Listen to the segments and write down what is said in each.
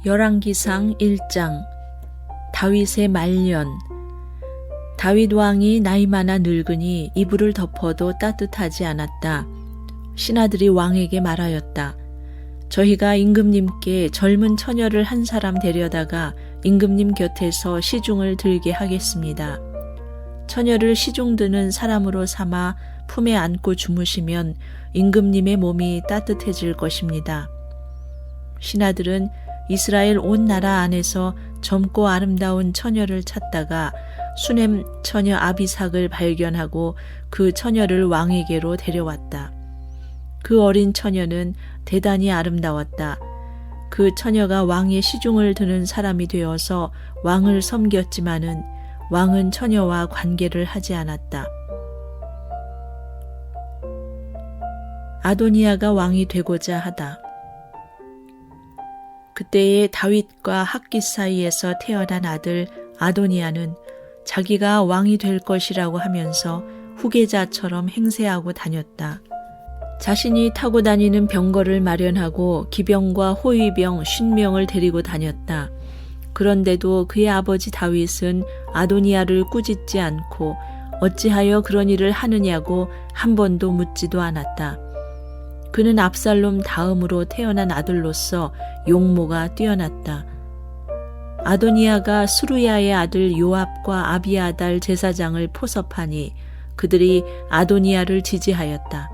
열왕기상 1장. 다윗의 말년. 다윗 왕이 나이 많아 늙으니 이불을 덮어도 따뜻하지 않았다. 신하들이 왕에게 말하였다. 저희가 임금님께 젊은 처녀를 한 사람 데려다가 임금님 곁에서 시중을 들게 하겠습니다. 처녀를 시중 드는 사람으로 삼아 품에 안고 주무시면 임금님의 몸이 따뜻해질 것입니다. 신하들은 이스라엘 온 나라 안에서 젊고 아름다운 처녀를 찾다가 수넴 처녀 아비삭을 발견하고 그 처녀를 왕에게로 데려왔다. 그 어린 처녀는 대단히 아름다웠다. 그 처녀가 왕의 시중을 드는 사람이 되어서 왕을 섬겼지만은 왕은 처녀와 관계를 하지 않았다. 아도니아가 왕이 되고자 하다. 그때에 다윗과 학깃 사이에서 태어난 아들 아도니아는 자기가 왕이 될 것이라고 하면서 후계자처럼 행세하고 다녔다. 자신이 타고 다니는 병거를 마련하고 기병과 호위병 50명을 데리고 다녔다. 그런데도 그의 아버지 다윗은 아도니아를 꾸짖지 않고 어찌하여 그런 일을 하느냐고 한 번도 묻지도 않았다. 그는 압살롬 다음으로 태어난 아들로서 용모가 뛰어났다. 아도니아가 스루야의 아들 요압과 아비아달 제사장을 포섭하니 그들이 아도니아를 지지하였다.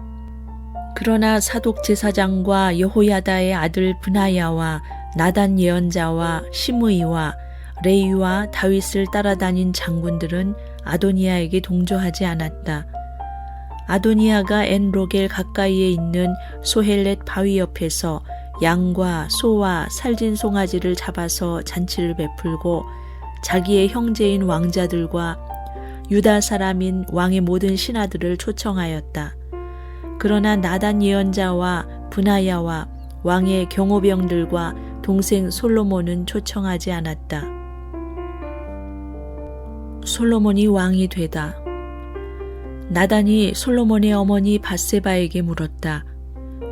그러나 사독 제사장과 여호야다의 아들 브나야와 나단 예언자와 시므이와 레위와 다윗을 따라다닌 장군들은 아도니아에게 동조하지 않았다. 아도니아가 엔로겔 가까이에 있는 소헬렛 바위 옆에서 양과 소와 살진 송아지를 잡아서 잔치를 베풀고 자기의 형제인 왕자들과 유다 사람인 왕의 모든 신하들을 초청하였다. 그러나 나단 예언자와 브나야와 왕의 경호병들과 동생 솔로몬은 초청하지 않았다. 솔로몬이 왕이 되다. 나단이 솔로몬의 어머니 밧세바에게 물었다.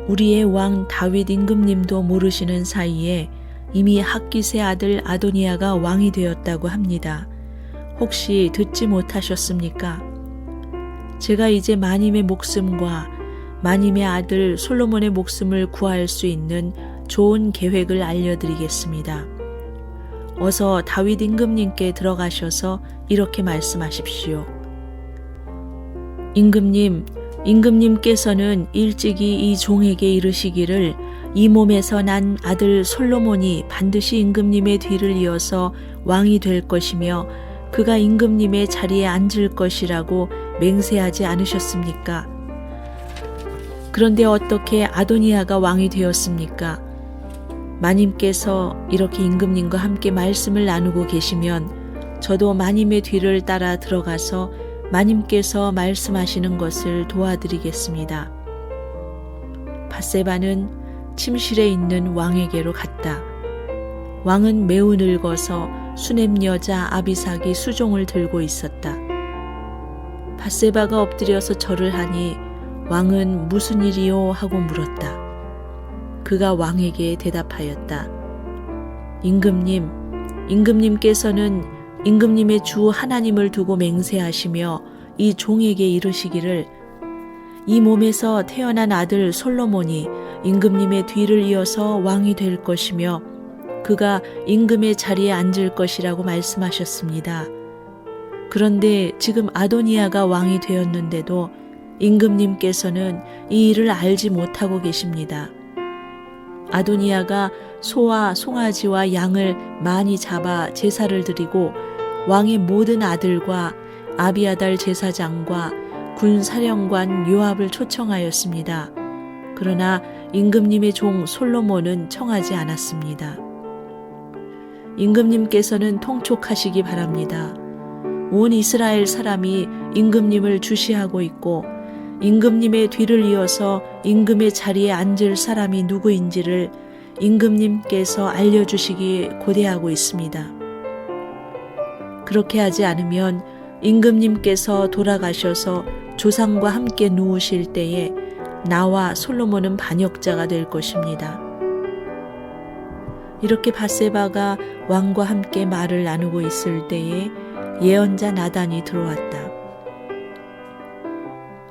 우리의 왕 다윗 임금님도 모르시는 사이에 이미 학깃의 아들 아도니아가 왕이 되었다고 합니다. 혹시 듣지 못하셨습니까? 제가 이제 마님의 목숨과 마님의 아들 솔로몬의 목숨을 구할 수 있는 좋은 계획을 알려드리겠습니다. 어서 다윗 임금님께 들어가셔서 이렇게 말씀하십시오. 임금님께서는 일찍이 이 종에게 이르시기를 이 몸에서 난 아들 솔로몬이 반드시 임금님의 뒤를 이어서 왕이 될 것이며 그가 임금님의 자리에 앉을 것이라고 맹세하지 않으셨습니까? 그런데 어떻게 아도니아가 왕이 되었습니까? 마님께서 이렇게 임금님과 함께 말씀을 나누고 계시면 저도 마님의 뒤를 따라 들어가서 마님께서 말씀하시는 것을 도와드리겠습니다. 밧세바는 침실에 있는 왕에게로 갔다. 왕은 매우 늙어서 수넴 여자 아비삭이 수종을 들고 있었다. 밧세바가 엎드려서 절을 하니 왕은 무슨 일이요? 하고 물었다. 그가 왕에게 대답하였다. 임금님께서는 임금님의 주 하나님을 두고 맹세하시며 이 종에게 이르시기를 이 몸에서 태어난 아들 솔로몬이 임금님의 뒤를 이어서 왕이 될 것이며 그가 임금의 자리에 앉을 것이라고 말씀하셨습니다. 그런데 지금 아도니아가 왕이 되었는데도 임금님께서는 이 일을 알지 못하고 계십니다. 아도니아가 소와 송아지와 양을 많이 잡아 제사를 드리고 왕의 모든 아들과 아비아달 제사장과 군사령관 요압을 초청하였습니다. 그러나 임금님의 종 솔로몬은 청하지 않았습니다. 임금님께서는 통촉하시기 바랍니다. 온 이스라엘 사람이 임금님을 주시하고 있고 임금님의 뒤를 이어서 임금의 자리에 앉을 사람이 누구인지를 임금님께서 알려주시기 고대하고 있습니다. 그렇게 하지 않으면 임금님께서 돌아가셔서 조상과 함께 누우실 때에 나와 솔로몬은 반역자가 될 것입니다. 이렇게 밧세바가 왕과 함께 말을 나누고 있을 때에 예언자 나단이 들어왔다.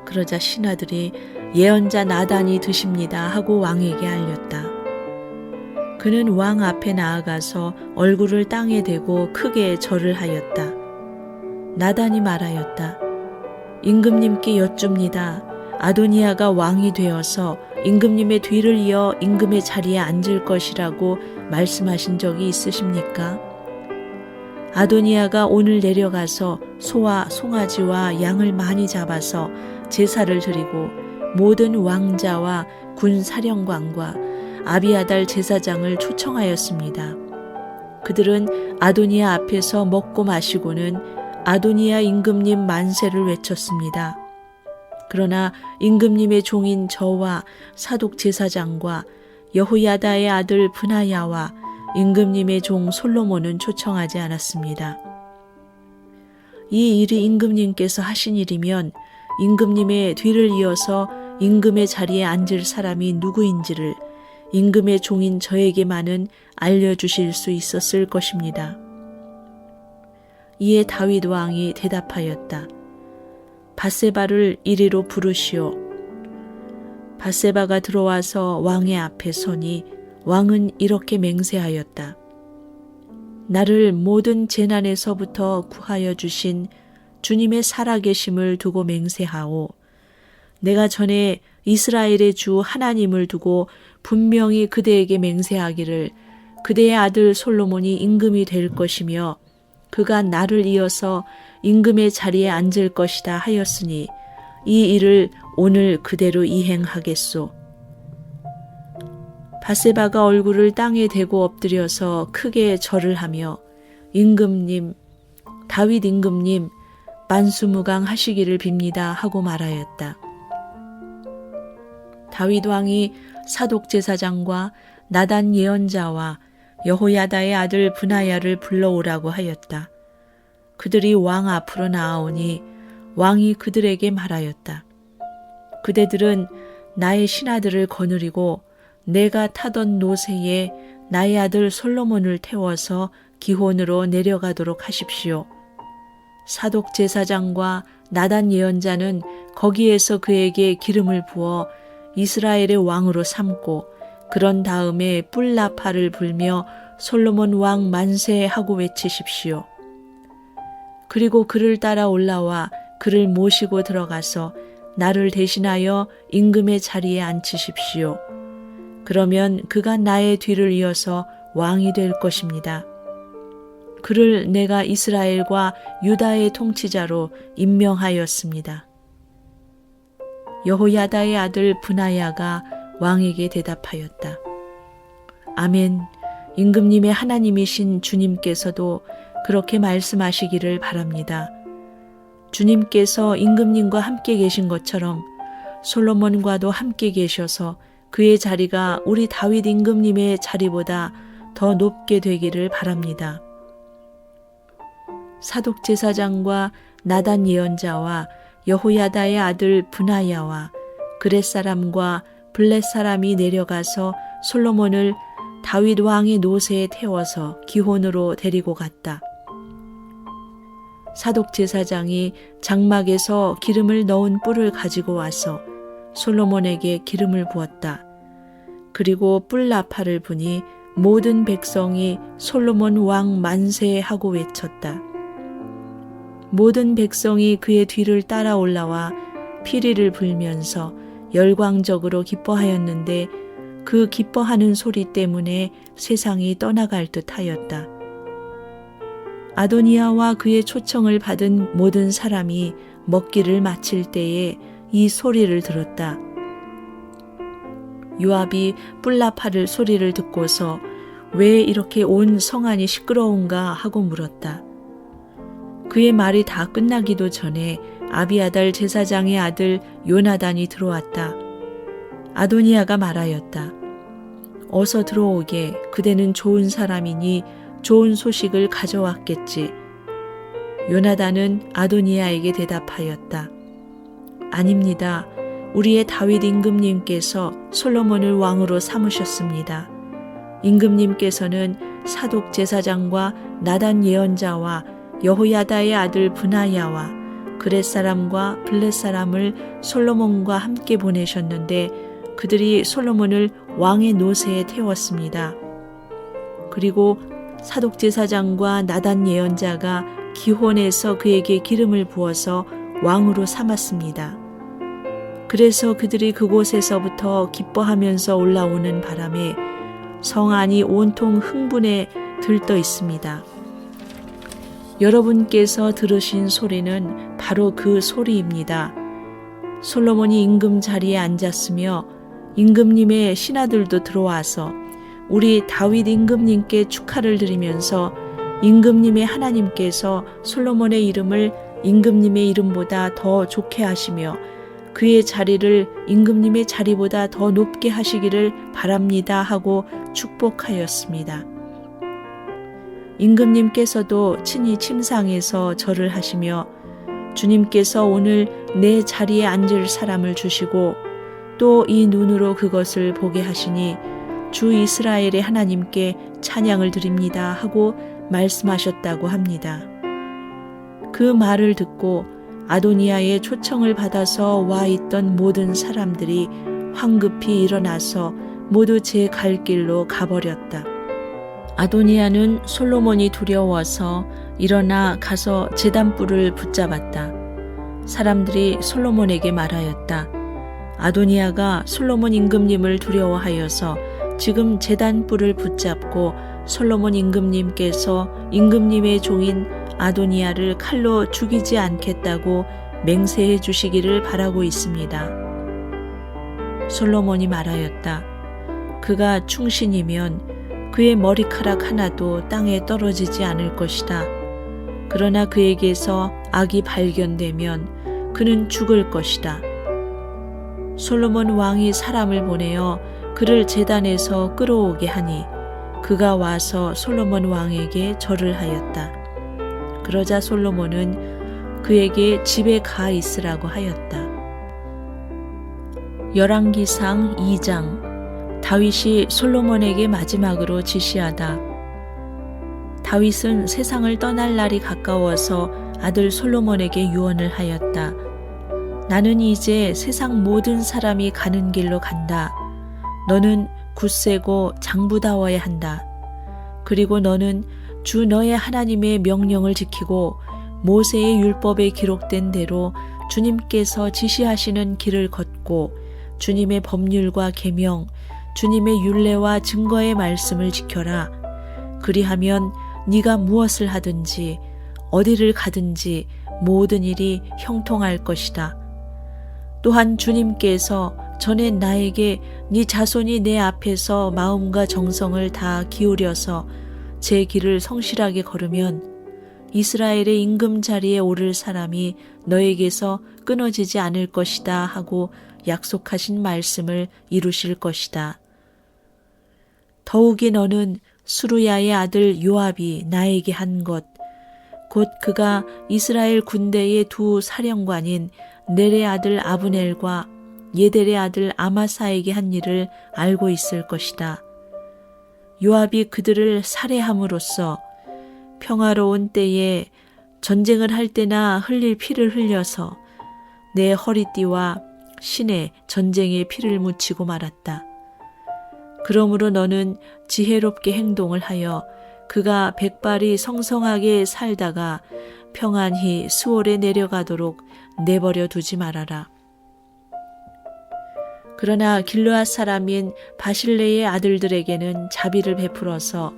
그러자 신하들이 예언자 나단이 드십니다 하고 왕에게 알렸다. 그는 왕 앞에 나아가서 얼굴을 땅에 대고 크게 절을 하였다. 나단이 말하였다. 임금님께 여쭙니다. 아도니아가 왕이 되어서 임금님의 뒤를 이어 임금의 자리에 앉을 것이라고 말씀하신 적이 있으십니까? 아도니아가 오늘 내려가서 소와 송아지와 양을 많이 잡아서 제사를 드리고 모든 왕자와 군 사령관과 아비아달 제사장을 초청하였습니다. 그들은 아도니아 앞에서 먹고 마시고는 아도니아 임금님 만세를 외쳤습니다. 그러나 임금님의 종인 저와 사독 제사장과 여호야다의 아들 브나야와 임금님의 종 솔로몬은 초청하지 않았습니다. 이 일이 임금님께서 하신 일이면 임금님의 뒤를 이어서 임금의 자리에 앉을 사람이 누구인지를 임금의 종인 저에게만은 알려주실 수 있었을 것입니다. 이에 다윗 왕이 대답하였다. 밧세바를 이리로 부르시오. 밧세바가 들어와서 왕의 앞에 서니 왕은 이렇게 맹세하였다. 나를 모든 재난에서부터 구하여 주신 주님의 살아계심을 두고 맹세하오. 내가 전에 이스라엘의 주 하나님을 두고 분명히 그대에게 맹세하기를 그대의 아들 솔로몬이 임금이 될 것이며 그가 나를 이어서 임금의 자리에 앉을 것이다 하였으니 이 일을 오늘 그대로 이행하겠소. 밧세바가 얼굴을 땅에 대고 엎드려서 크게 절을 하며 임금님, 다윗 임금님 만수무강하시기를 빕니다 하고 말하였다. 다윗 왕이 사독 제사장과 나단 예언자와 여호야다의 아들 브나야를 불러오라고 하였다. 그들이 왕 앞으로 나아오니 왕이 그들에게 말하였다. 그대들은 나의 신하들을 거느리고 내가 타던 노새에 나의 아들 솔로몬을 태워서 기혼으로 내려가도록 하십시오. 사독 제사장과 나단 예언자는 거기에서 그에게 기름을 부어 이스라엘의 왕으로 삼고 그런 다음에 뿔나파를 불며 솔로몬 왕 만세하고 외치십시오. 그리고 그를 따라 올라와 그를 모시고 들어가서 나를 대신하여 임금의 자리에 앉히십시오. 그러면 그가 나의 뒤를 이어서 왕이 될 것입니다. 그를 내가 이스라엘과 유다의 통치자로 임명하였습니다. 여호야다의 아들 브나야가 왕에게 대답하였다. 아멘. 임금님의 하나님이신 주님께서도 그렇게 말씀하시기를 바랍니다. 주님께서 임금님과 함께 계신 것처럼 솔로몬과도 함께 계셔서 그의 자리가 우리 다윗 임금님의 자리보다 더 높게 되기를 바랍니다. 사독 제사장과 나단 예언자와 여호야다의 아들 브나야와 그렛 사람과 블렛 사람이 내려가서 솔로몬을 다윗 왕의 노새에 태워서 기혼으로 데리고 갔다. 사독 제사장이 장막에서 기름을 넣은 뿔을 가지고 와서 솔로몬에게 기름을 부었다. 그리고 뿔나파를 부니 모든 백성이 솔로몬 왕 만세하고 외쳤다. 모든 백성이 그의 뒤를 따라 올라와 피리를 불면서 열광적으로 기뻐하였는데 그 기뻐하는 소리 때문에 세상이 떠나갈 듯하였다. 아도니아와 그의 초청을 받은 모든 사람이 먹기를 마칠 때에 이 소리를 들었다. 요압이 뿔나파를 소리를 듣고서 왜 이렇게 온 성안이 시끄러운가 하고 물었다. 그의 말이 다 끝나기도 전에 아비아달 제사장의 아들 요나단이 들어왔다. 아도니아가 말하였다. 어서 들어오게. 그대는 좋은 사람이니 좋은 소식을 가져왔겠지. 요나단은 아도니아에게 대답하였다. 아닙니다. 우리의 다윗 임금님께서 솔로몬을 왕으로 삼으셨습니다. 임금님께서는 사독 제사장과 나단 예언자와 여호야다의 아들 브나야와 그렛 사람과 블렛 사람을 솔로몬과 함께 보내셨는데 그들이 솔로몬을 왕의 노새에 태웠습니다. 그리고 사독 제사장과 나단 예언자가 기혼에서 그에게 기름을 부어서 왕으로 삼았습니다. 그래서 그들이 그곳에서부터 기뻐하면서 올라오는 바람에 성 안이 온통 흥분에 들떠 있습니다. 여러분께서 들으신 소리는 바로 그 소리입니다. 솔로몬이 임금 자리에 앉았으며 임금님의 신하들도 들어와서 우리 다윗 임금님께 축하를 드리면서 임금님의 하나님께서 솔로몬의 이름을 임금님의 이름보다 더 좋게 하시며 그의 자리를 임금님의 자리보다 더 높게 하시기를 바랍니다 하고 축복하였습니다. 임금님께서도 친히 침상에서 절을 하시며 주님께서 오늘 내 자리에 앉을 사람을 주시고 또 이 눈으로 그것을 보게 하시니 주 이스라엘의 하나님께 찬양을 드립니다 하고 말씀하셨다고 합니다. 그 말을 듣고 아도니아의 초청을 받아서 와 있던 모든 사람들이 황급히 일어나서 모두 제 갈 길로 가버렸다. 아도니아는 솔로몬이 두려워서 일어나 가서 제단불을 붙잡았다. 사람들이 솔로몬에게 말하였다. 아도니아가 솔로몬 임금님을 두려워하여서 지금 제단불을 붙잡고 솔로몬 임금님께서 임금님의 종인 아도니아를 칼로 죽이지 않겠다고 맹세해 주시기를 바라고 있습니다. 솔로몬이 말하였다. 그가 충신이면 그의 머리카락 하나도 땅에 떨어지지 않을 것이다. 그러나 그에게서 악이 발견되면 그는 죽을 것이다. 솔로몬 왕이 사람을 보내어 그를 제단에서 끌어오게 하니 그가 와서 솔로몬 왕에게 절을 하였다. 그러자 솔로몬은 그에게 집에 가 있으라고 하였다. 열왕기상 2장 다윗이 솔로몬에게 마지막으로 지시하다. 다윗은 세상을 떠날 날이 가까워서 아들 솔로몬에게 유언을 하였다. 나는 이제 세상 모든 사람이 가는 길로 간다. 너는 굳세고 장부다워야 한다. 그리고 너는 주 너의 하나님의 명령을 지키고 모세의 율법에 기록된 대로 주님께서 지시하시는 길을 걷고 주님의 법률과 계명, 주님의 율례와 증거의 말씀을 지켜라. 그리하면 네가 무엇을 하든지 어디를 가든지 모든 일이 형통할 것이다. 또한 주님께서 전에 나에게 네 자손이 내 앞에서 마음과 정성을 다 기울여서 제 길을 성실하게 걸으면 이스라엘의 임금 자리에 오를 사람이 너에게서 끊어지지 않을 것이다 하고 약속하신 말씀을 이루실 것이다. 더욱이 너는 수루야의 아들 요압이 나에게 한 것, 곧 그가 이스라엘 군대의 두 사령관인 넬의 아들 아브넬과 예델의 아들 아마사에게 한 일을 알고 있을 것이다. 요압이 그들을 살해함으로써 평화로운 때에 전쟁을 할 때나 흘릴 피를 흘려서 내 허리띠와 신에 전쟁의 피를 묻히고 말았다. 그러므로 너는 지혜롭게 행동을 하여 그가 백발이 성성하게 살다가 평안히 수월에 내려가도록 내버려 두지 말아라. 그러나 길르앗 사람인 바실레의 아들들에게는 자비를 베풀어서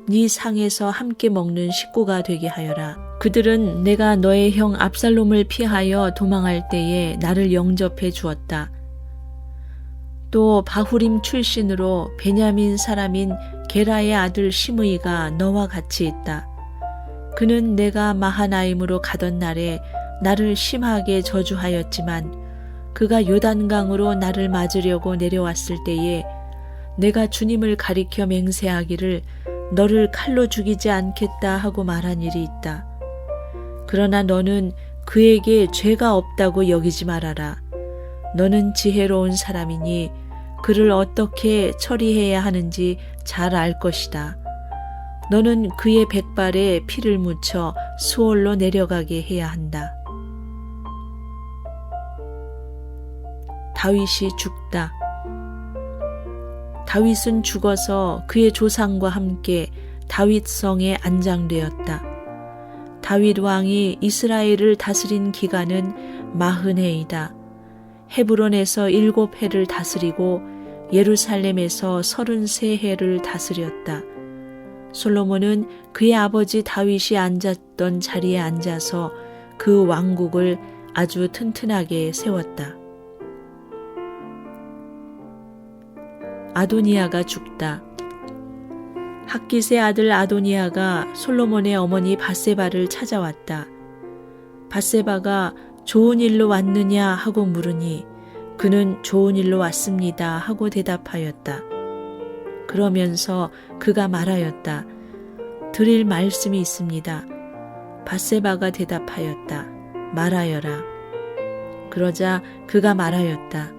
네 상에서 함께 먹는 식구가 되게 하여라. 그들은 내가 너의 형 압살롬을 피하여 도망할 때에 나를 영접해 주었다. 또 바후림 출신으로 베냐민 사람인 게라의 아들 시므이가 너와 같이 있다. 그는 내가 마하나임으로 가던 날에 나를 심하게 저주하였지만 그가 요단강으로 나를 맞으려고 내려왔을 때에 내가 주님을 가리켜 맹세하기를 너를 칼로 죽이지 않겠다 하고 말한 일이 있다. 그러나 너는 그에게 죄가 없다고 여기지 말아라. 너는 지혜로운 사람이니 그를 어떻게 처리해야 하는지 잘 알 것이다. 너는 그의 백발에 피를 묻혀 수월로 내려가게 해야 한다. 다윗이 죽다. 다윗은 죽어서 그의 조상과 함께 다윗성에 안장되었다. 다윗 왕이 이스라엘을 다스린 기간은 40해이다. 헤브론에서 7해를 다스리고 예루살렘에서 33해를 다스렸다. 솔로몬은 그의 아버지 다윗이 앉았던 자리에 앉아서 그 왕국을 아주 튼튼하게 세웠다. 아도니아가 죽다. 핫깃의 아들 아도니아가 솔로몬의 어머니 밧세바를 찾아왔다. 밧세바가 좋은 일로 왔느냐 하고 물으니 그는 좋은 일로 왔습니다 하고 대답하였다. 그러면서 그가 말하였다. 드릴 말씀이 있습니다. 밧세바가 대답하였다. 말하여라. 그러자 그가 말하였다.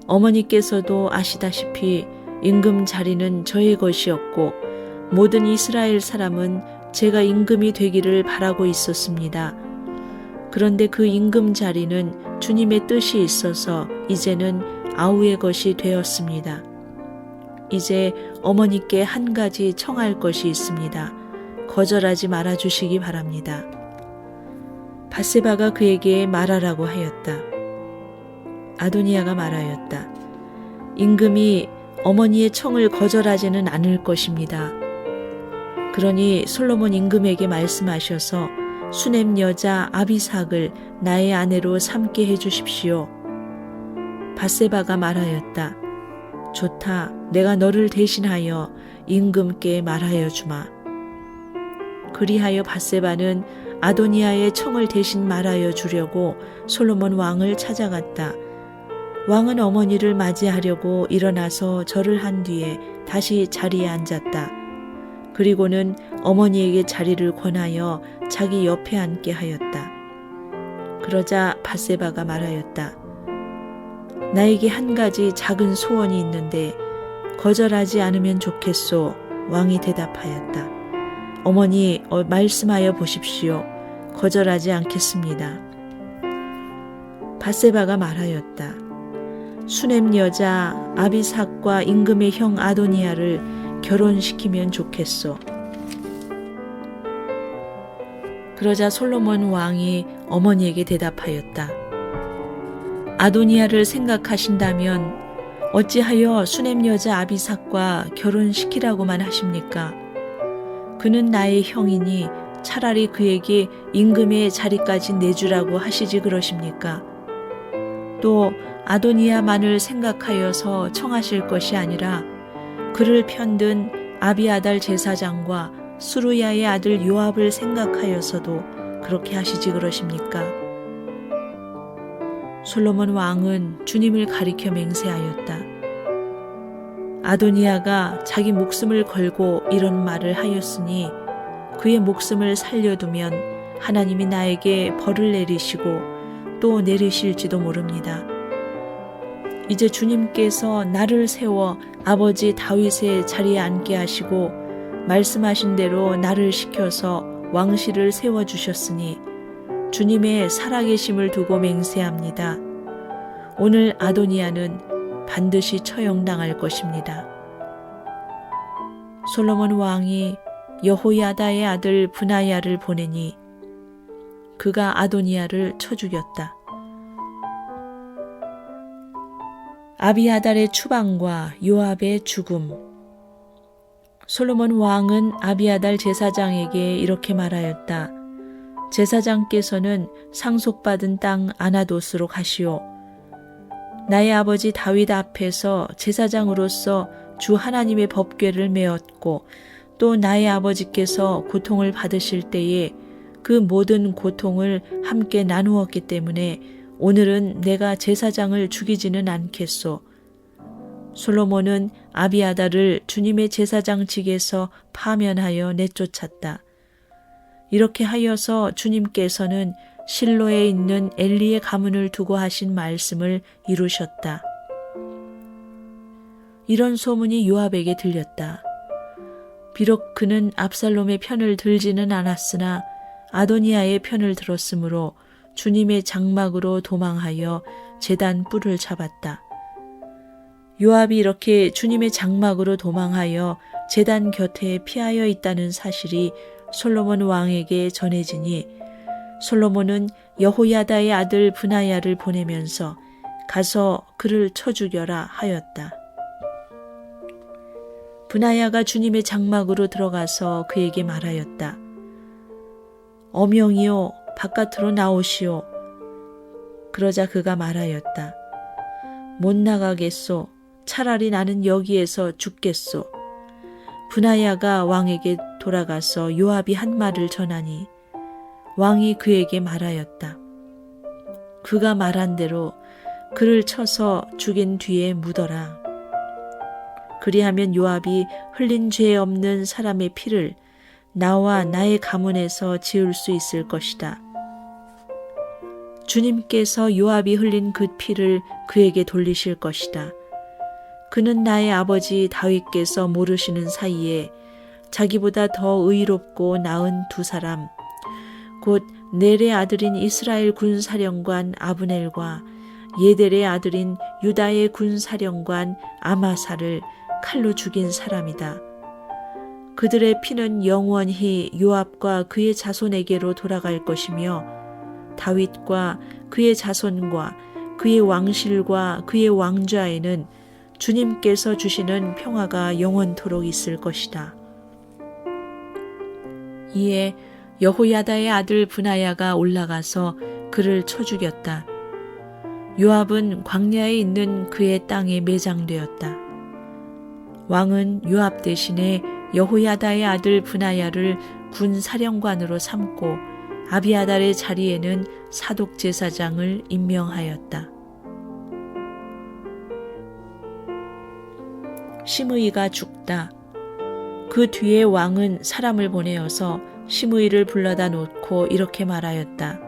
어머니께서도 아시다시피 임금 자리는 저의 것이었고 모든 이스라엘 사람은 제가 임금이 되기를 바라고 있었습니다. 그런데 그 임금 자리는 주님의 뜻이 있어서 이제는 아우의 것이 되었습니다. 이제 어머니께 한 가지 청할 것이 있습니다. 거절하지 말아 주시기 바랍니다. 밧세바가 그에게 말하라고 하였다. 아도니아가 말하였다. 임금이 어머니의 청을 거절하지는 않을 것입니다. 그러니 솔로몬 임금에게 말씀하셔서 수넴 여자 아비삭을 나의 아내로 삼게 해주십시오. 밧세바가 말하였다. 좋다. 내가 너를 대신하여 임금께 말하여 주마. 그리하여 밧세바는 아도니아의 청을 대신 말하여 주려고 솔로몬 왕을 찾아갔다. 왕은 어머니를 맞이하려고 일어나서 절을 한 뒤에 다시 자리에 앉았다. 그리고는 어머니에게 자리를 권하여 자기 옆에 앉게 하였다. 그러자 밧세바가 말하였다. 나에게 한 가지 작은 소원이 있는데 거절하지 않으면 좋겠소. 왕이 대답하였다. 어머니 말씀하여 보십시오. 거절하지 않겠습니다. 밧세바가 말하였다. 수넴 여자 아비삭과 임금의 형 아도니아를 결혼시키면 좋겠소. 그러자 솔로몬 왕이 어머니에게 대답하였다. 아도니아를 생각하신다면 어찌하여 수넴 여자 아비삭과 결혼시키라고만 하십니까? 그는 나의 형이니 차라리 그에게 임금의 자리까지 내주라고 하시지 그러십니까? 또 아도니아만을 생각하여서 청하실 것이 아니라 그를 편든 아비아달 제사장과 수루야의 아들 요압을 생각하여서도 그렇게 하시지 그러십니까? 솔로몬 왕은 주님을 가리켜 맹세하였다. 아도니아가 자기 목숨을 걸고 이런 말을 하였으니 그의 목숨을 살려두면 하나님이 나에게 벌을 내리시고 또 내리실지도 모릅니다. 이제 주님께서 나를 세워 아버지 다윗의 자리에 앉게 하시고 말씀하신 대로 나를 시켜서 왕실을 세워주셨으니 주님의 살아계심을 두고 맹세합니다. 오늘 아도니아는 반드시 처형당할 것입니다. 솔로몬 왕이 여호야다의 아들 브나야를 보내니 그가 아도니아를 쳐 죽였다. 아비아달의 추방과 요압의 죽음. 솔로몬 왕은 아비아달 제사장에게 이렇게 말하였다. 제사장께서는 상속받은 땅 아나돗으로 가시오. 나의 아버지 다윗 앞에서 제사장으로서 주 하나님의 법궤를 메었고 또 나의 아버지께서 고통을 받으실 때에 그 모든 고통을 함께 나누었기 때문에 오늘은 내가 제사장을 죽이지는 않겠소. 솔로몬은 아비아달을 주님의 제사장직에서 파면하여 내쫓았다. 이렇게 하여서 주님께서는 실로에 있는 엘리의 가문을 두고 하신 말씀을 이루셨다. 이런 소문이 요압에게 들렸다. 비록 그는 압살롬의 편을 들지는 않았으나 아도니아의 편을 들었으므로 주님의 장막으로 도망하여 제단 뿔을 잡았다. 요압이 이렇게 주님의 장막으로 도망하여 제단 곁에 피하여 있다는 사실이 솔로몬 왕에게 전해지니 솔로몬은 여호야다의 아들 브나야를 보내면서 가서 그를 쳐 죽여라 하였다. 브나야가 주님의 장막으로 들어가서 그에게 말하였다. 어명이요, 바깥으로 나오시오. 그러자 그가 말하였다. 못 나가겠소. 차라리 나는 여기에서 죽겠소. 브나야가 왕에게 돌아가서 요압이 한 말을 전하니 왕이 그에게 말하였다. 그가 말한 대로 그를 쳐서 죽인 뒤에 묻어라. 그리하면 요압이 흘린 죄 없는 사람의 피를 나와 나의 가문에서 지을 수 있을 것이다. 주님께서 요압이 흘린 그 피를 그에게 돌리실 것이다. 그는 나의 아버지 다윗께서 모르시는 사이에 자기보다 더 의롭고 나은 두 사람, 곧 넬의 아들인 이스라엘 군사령관 아브넬과 예델의 아들인 유다의 군사령관 아마사를 칼로 죽인 사람이다. 그들의 피는 영원히 요압과 그의 자손에게로 돌아갈 것이며 다윗과 그의 자손과 그의 왕실과 그의 왕좌에는 주님께서 주시는 평화가 영원토록 있을 것이다. 이에 여호야다의 아들 브나야가 올라가서 그를 쳐 죽였다. 요압은 광야에 있는 그의 땅에 매장되었다. 왕은 요압 대신에 여호야다의 아들 브나야를 군 사령관으로 삼고 아비아달의 자리에는 사독 제사장을 임명하였다. 시므이가 죽다. 그 뒤에 왕은 사람을 보내어서 시므이를 불러다 놓고 이렇게 말하였다.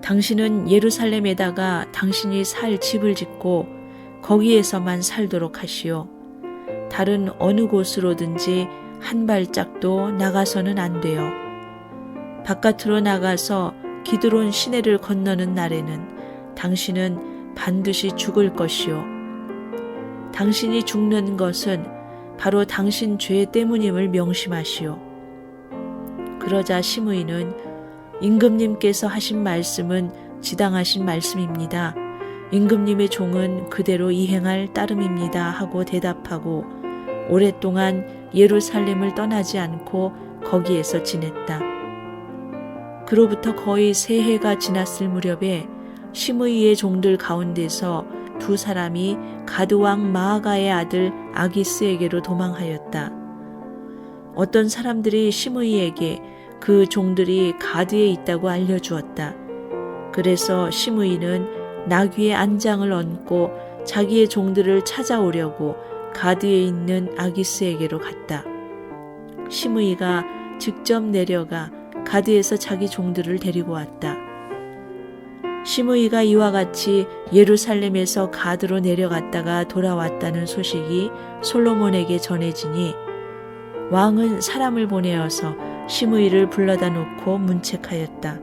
당신은 예루살렘에다가 당신이 살 집을 짓고 거기에서만 살도록 하시오. 다른 어느 곳으로든지 한 발짝도 나가서는 안 돼요. 바깥으로 나가서 기드론 시내를 건너는 날에는 당신은 반드시 죽을 것이요. 당신이 죽는 것은 바로 당신 죄 때문임을 명심하시오. 그러자 시므이는 임금님께서 하신 말씀은 지당하신 말씀입니다. 임금님의 종은 그대로 이행할 따름입니다 하고 대답하고 오랫동안 예루살렘을 떠나지 않고 거기에서 지냈다. 그로부터 거의 3해가 지났을 무렵에 시므이의 종들 가운데서 두 사람이 가드왕 마아가의 아들 아기스에게로 도망하였다. 어떤 사람들이 시므이에게 그 종들이 가드에 있다고 알려주었다. 그래서 시므이는 나귀의 안장을 얹고 자기의 종들을 찾아오려고 가드에 있는 아기스에게로 갔다. 시므이가 직접 내려가 가드에서 자기 종들을 데리고 왔다. 시므이가 이와 같이 예루살렘에서 가드로 내려갔다가 돌아왔다는 소식이 솔로몬에게 전해지니 왕은 사람을 보내어서 시므이를 불러다 놓고 문책하였다.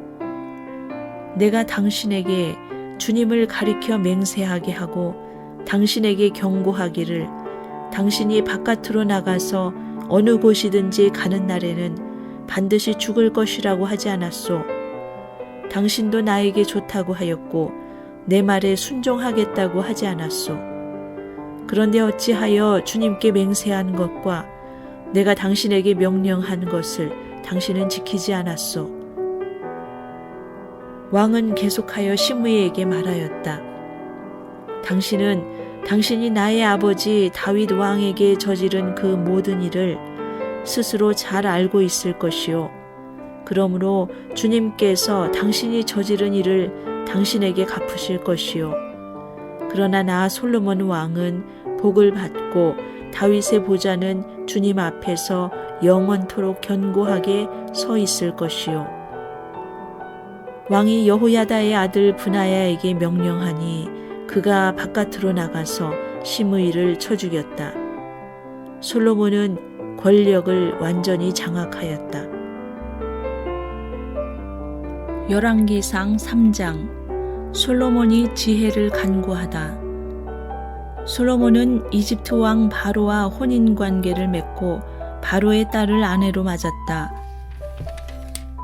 내가 당신에게 주님을 가리켜 맹세하게 하고 당신에게 경고하기를 당신이 바깥으로 나가서 어느 곳이든지 가는 날에는 반드시 죽을 것이라고 하지 않았소. 당신도 나에게 좋다고 하였고 내 말에 순종하겠다고 하지 않았소. 그런데 어찌하여 주님께 맹세한 것과 내가 당신에게 명령한 것을 당신은 지키지 않았소. 왕은 계속하여 시므이에게 말하였다. 당신은 당신이 나의 아버지 다윗 왕에게 저지른 그 모든 일을 스스로 잘 알고 있을 것이요. 그러므로 주님께서 당신이 저지른 일을 당신에게 갚으실 것이요. 그러나 나 솔로몬 왕은 복을 받고 다윗의 보좌는 주님 앞에서 영원토록 견고하게 서 있을 것이요. 왕이 여호야다의 아들 브나야에게 명령하니 그가 바깥으로 나가서 시므이를 쳐 죽였다. 솔로몬은 권력을 완전히 장악하였다. 열왕기상 3장 솔로몬이 지혜를 간구하다. 솔로몬은 이집트 왕 바로와 혼인관계를 맺고 바로의 딸을 아내로 맞았다.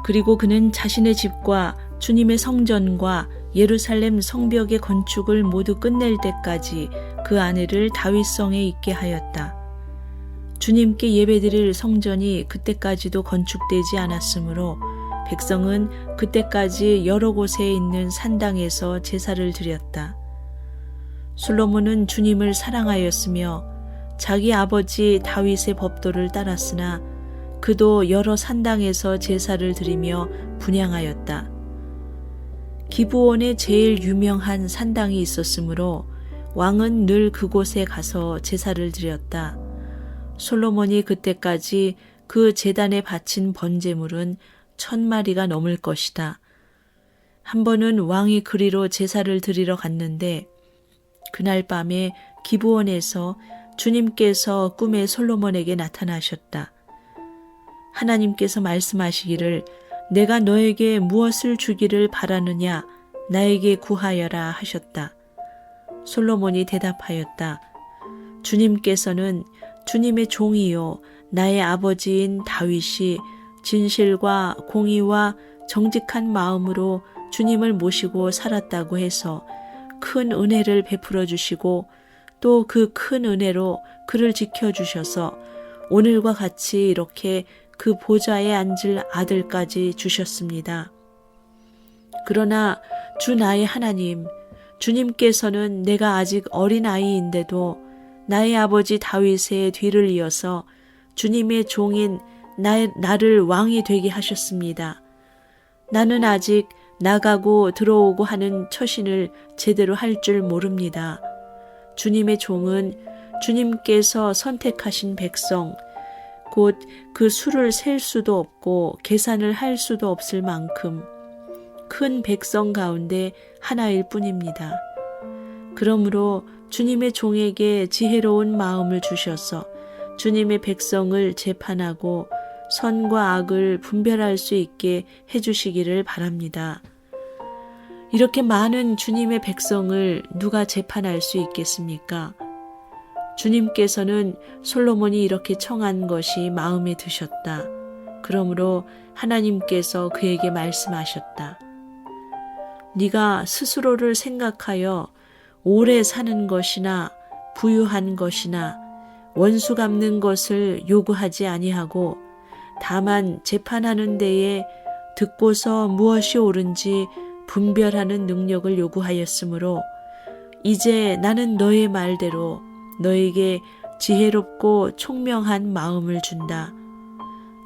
그리고 그는 자신의 집과 주님의 성전과 예루살렘 성벽의 건축을 모두 끝낼 때까지 그 아내를 다윗성에 있게 하였다. 주님께 예배드릴 성전이 그때까지도 건축되지 않았으므로 백성은 그때까지 여러 곳에 있는 산당에서 제사를 드렸다. 솔로몬은 주님을 사랑하였으며 자기 아버지 다윗의 법도를 따랐으나 그도 여러 산당에서 제사를 드리며 분향하였다. 기브온에 제일 유명한 산당이 있었으므로 왕은 늘 그곳에 가서 제사를 드렸다. 솔로몬이 그때까지 그 제단에 바친 번제물은 1000마리가 넘을 것이다. 한 번은 왕이 그리로 제사를 드리러 갔는데 그날 밤에 기브온에서 주님께서 꿈에 솔로몬에게 나타나셨다. 하나님께서 말씀하시기를 내가 너에게 무엇을 주기를 바라느냐 나에게 구하여라 하셨다. 솔로몬이 대답하였다. 주님께서는 주님의 종이요 나의 아버지인 다윗이 진실과 공의와 정직한 마음으로 주님을 모시고 살았다고 해서 큰 은혜를 베풀어 주시고 또 그 큰 은혜로 그를 지켜주셔서 오늘과 같이 이렇게 그 보좌에 앉을 아들까지 주셨습니다. 그러나 주 나의 하나님, 주님께서는 내가 아직 어린아이인데도 나의 아버지 다윗의 뒤를 이어서 주님의 종인 나를 왕이 되게 하셨습니다. 나는 아직 나가고 들어오고 하는 처신을 제대로 할 줄 모릅니다. 주님의 종은 주님께서 선택하신 백성, 곧 그 수를 셀 수도 없고 계산을 할 수도 없을 만큼 큰 백성 가운데 하나일 뿐입니다. 그러므로 주님의 종에게 지혜로운 마음을 주셔서 주님의 백성을 재판하고 선과 악을 분별할 수 있게 해주시기를 바랍니다. 이렇게 많은 주님의 백성을 누가 재판할 수 있겠습니까? 주님께서는 솔로몬이 이렇게 청한 것이 마음에 드셨다. 그러므로 하나님께서 그에게 말씀하셨다. 네가 스스로를 생각하여 오래 사는 것이나 부유한 것이나 원수 갚는 것을 요구하지 아니하고 다만 재판하는 데에 듣고서 무엇이 옳은지 분별하는 능력을 요구하였으므로 이제 나는 너의 말대로 너에게 지혜롭고 총명한 마음을 준다.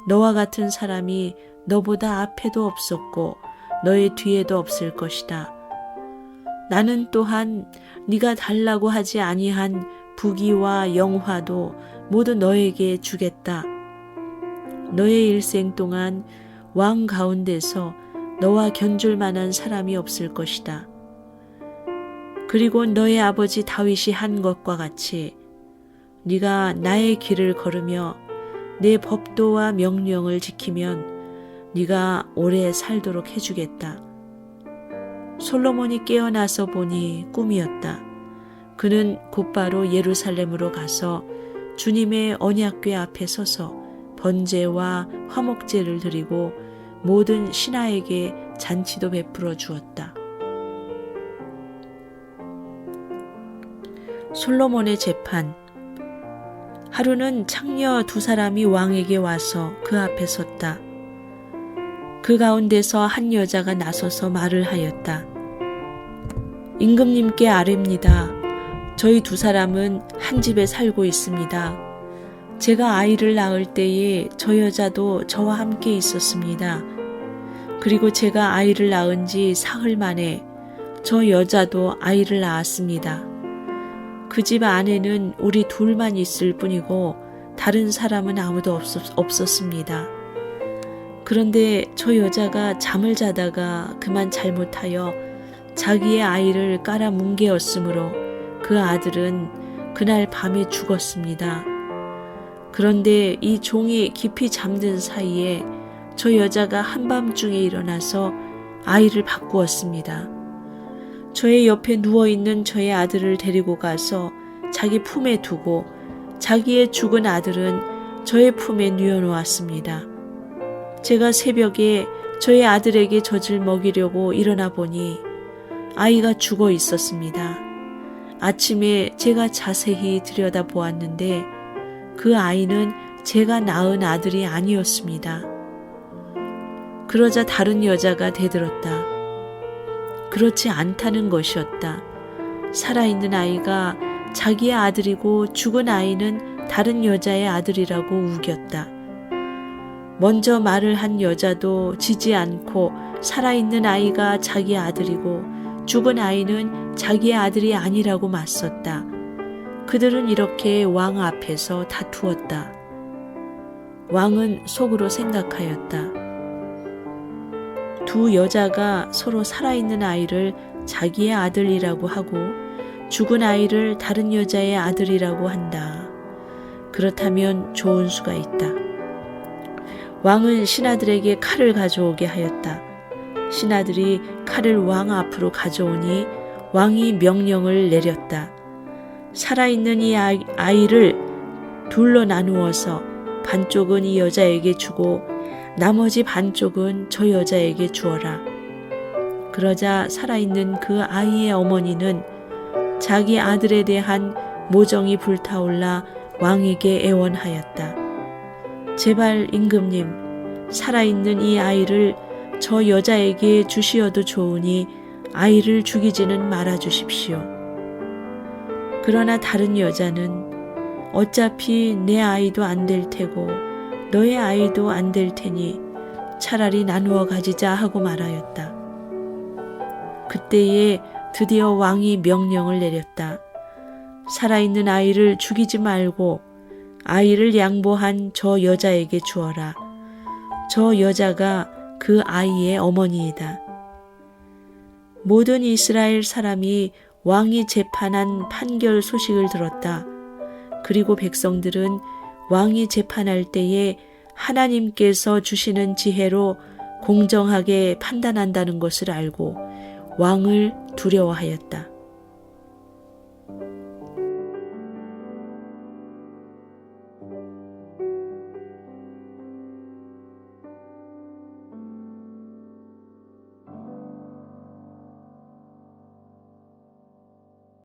너와 같은 사람이 너보다 앞에도 없었고 너의 뒤에도 없을 것이다. 나는 또한 네가 달라고 하지 아니한 부귀와 영화도 모두 너에게 주겠다. 너의 일생 동안 왕 가운데서 너와 견줄 만한 사람이 없을 것이다. 그리고 너의 아버지 다윗이 한 것과 같이 네가 나의 길을 걸으며 내 법도와 명령을 지키면 네가 오래 살도록 해주겠다. 솔로몬이 깨어나서 보니 꿈이었다. 그는 곧바로 예루살렘으로 가서 주님의 언약궤 앞에 서서 번제와 화목제를 드리고 모든 신하에게 잔치도 베풀어 주었다. 솔로몬의 재판. 하루는 창녀 2사람이 왕에게 와서 그 앞에 섰다. 그 가운데서 한 여자가 나서서 말을 하였다. 임금님께 아뢰입니다. 저희 2사람은 한 집에 살고 있습니다. 제가 아이를 낳을 때에 저 여자도 저와 함께 있었습니다. 그리고 제가 아이를 낳은 지 사흘 만에 저 여자도 아이를 낳았습니다. 그 집 안에는 우리 둘만 있을 뿐이고 다른 사람은 아무도 없었습니다. 그런데 저 여자가 잠을 자다가 그만 잘못하여 자기의 아이를 깔아 뭉개었으므로 그 아들은 그날 밤에 죽었습니다. 그런데 이 종이 깊이 잠든 사이에 저 여자가 한밤중에 일어나서 아이를 바꾸었습니다. 저의 옆에 누워있는 저의 아들을 데리고 가서 자기 품에 두고 자기의 죽은 아들은 저의 품에 뉘어놓았습니다. 제가 새벽에 저의 아들에게 젖을 먹이려고 일어나 보니 아이가 죽어 있었습니다. 아침에 제가 자세히 들여다보았는데 그 아이는 제가 낳은 아들이 아니었습니다. 그러자 다른 여자가 대들었다. 그렇지 않다는 것이었다. 살아있는 아이가 자기의 아들이고 죽은 아이는 다른 여자의 아들이라고 우겼다. 먼저 말을 한 여자도 지지 않고 살아있는 아이가 자기 아들이고 죽은 아이는 자기의 아들이 아니라고 맞섰다. 그들은 이렇게 왕 앞에서 다투었다. 왕은 속으로 생각하였다. 두 여자가 서로 살아있는 아이를 자기의 아들이라고 하고 죽은 아이를 다른 여자의 아들이라고 한다. 그렇다면 좋은 수가 있다. 왕은 신하들에게 칼을 가져오게 하였다. 신하들이 칼을 왕 앞으로 가져오니 왕이 명령을 내렸다. 살아있는 이 아이를 둘로 나누어서 반쪽은 이 여자에게 주고 나머지 반쪽은 저 여자에게 주어라. 그러자 살아있는 그 아이의 어머니는 자기 아들에 대한 모정이 불타올라 왕에게 애원하였다. 제발 임금님, 살아있는 이 아이를 저 여자에게 주시어도 좋으니 아이를 죽이지는 말아 주십시오. 그러나 다른 여자는 어차피 내 아이도 안 될 테고 너의 아이도 안 될 테니 차라리 나누어 가지자 하고 말하였다. 그때에 드디어 왕이 명령을 내렸다. 살아있는 아이를 죽이지 말고 아이를 양보한 저 여자에게 주어라. 저 여자가 그 아이의 어머니이다. 모든 이스라엘 사람이 왕이 재판한 판결 소식을 들었다. 그리고 백성들은 왕이 재판할 때에 하나님께서 주시는 지혜로 공정하게 판단한다는 것을 알고 왕을 두려워하였다.